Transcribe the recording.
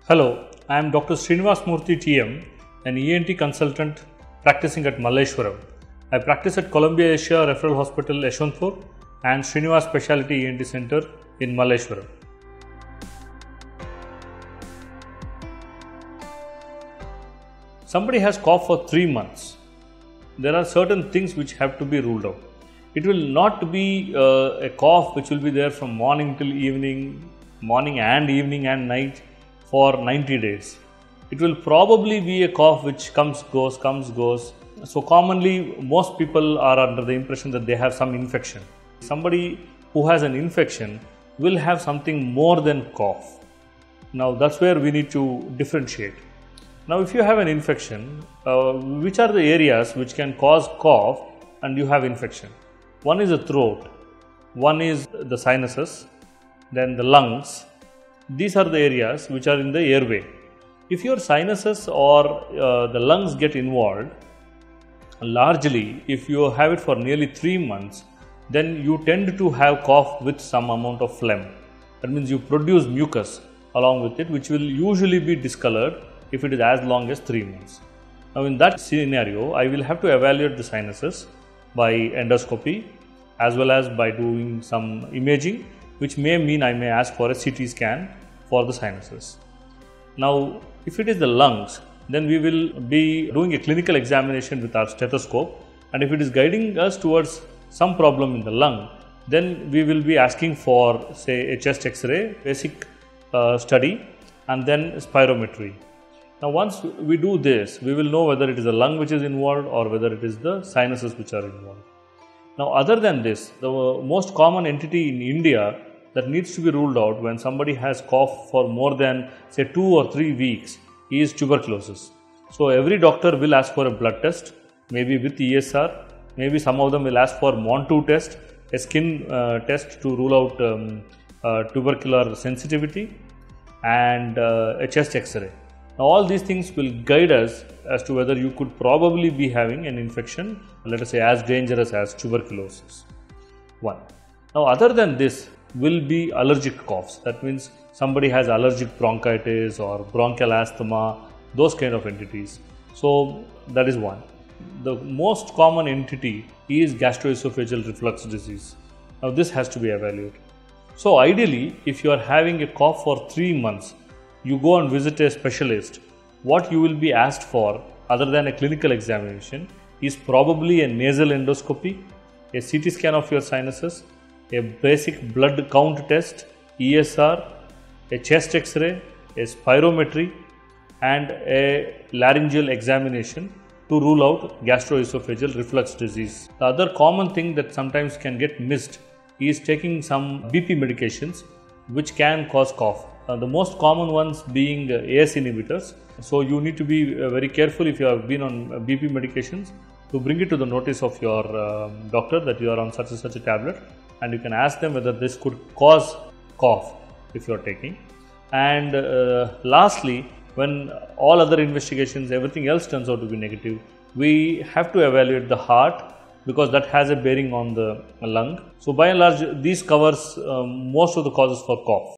Hello, I am Dr. Srinivas Murthy TM, an ENT consultant practicing at Malleshwaram. I practice at Columbia Asia Referral Hospital, Yeshwanthpur and Srinivas Specialty ENT Center in Malleshwaram. Somebody has cough for 3 months. There are certain things which have to be ruled out. It will not be a cough which will be there from morning till evening, morning and evening and night for 90 days. It will probably be a cough which comes, goes. So commonly most people are under the impression that they have some infection. Somebody who has an infection will have something more than cough. Now that's where we need to differentiate. Now if you have an infection, which are the areas which can cause cough and you have infection? One is the throat, one is the sinuses, then the lungs. These are the areas which are in the airway. If your sinuses or the lungs get involved, largely if you have it for nearly 3 months, then you tend to have cough with some amount of phlegm. That means you produce mucus along with it, which will usually be discolored if it is as long as 3 months. Now in that scenario, I will have to evaluate the sinuses by endoscopy as well as by doing some imaging, which may mean I may ask for a CT scan for the sinuses. Now, if it is the lungs, then we will be doing a clinical examination with our stethoscope, and if it is guiding us towards some problem in the lung, then we will be asking for, say, a chest X-ray, basic study, and then spirometry. Now, once we do this, we will know whether it is the lung which is involved or whether it is the sinuses which are involved. Now, other than this, the most common entity in India that needs to be ruled out when somebody has cough for more than, say, 2 or 3 weeks is tuberculosis. So, every doctor will ask for a blood test, maybe with ESR, maybe some of them will ask for MON2 test, a skin test to rule out tubercular sensitivity, and a chest X-ray. Now, all these things will guide us as to whether you could probably be having an infection, let us say as dangerous as tuberculosis. One. Now, other than this will be allergic coughs. That means somebody has allergic bronchitis or bronchial asthma, those kind of entities. So, that is one. The most common entity is gastroesophageal reflux disease. Now, this has to be evaluated. So, ideally, if you are having a cough for 3 months, you go and visit a specialist. What you will be asked for, other than a clinical examination, is probably a nasal endoscopy, a CT scan of your sinuses, a basic blood count test, ESR, a chest X-ray, a spirometry, and a laryngeal examination to rule out gastroesophageal reflux disease. The other common thing that sometimes can get missed is taking some BP medications which can cause cough. The most common ones being ACE inhibitors. So you need to be very careful if you have been on BP medications to bring it to the notice of your doctor that you are on such and such a tablet, and you can ask them whether this could cause cough if you are taking. And lastly, when all other investigations, everything else turns out to be negative, we have to evaluate the heart because that has a bearing on the lung. So by and large, these covers most of the causes for cough.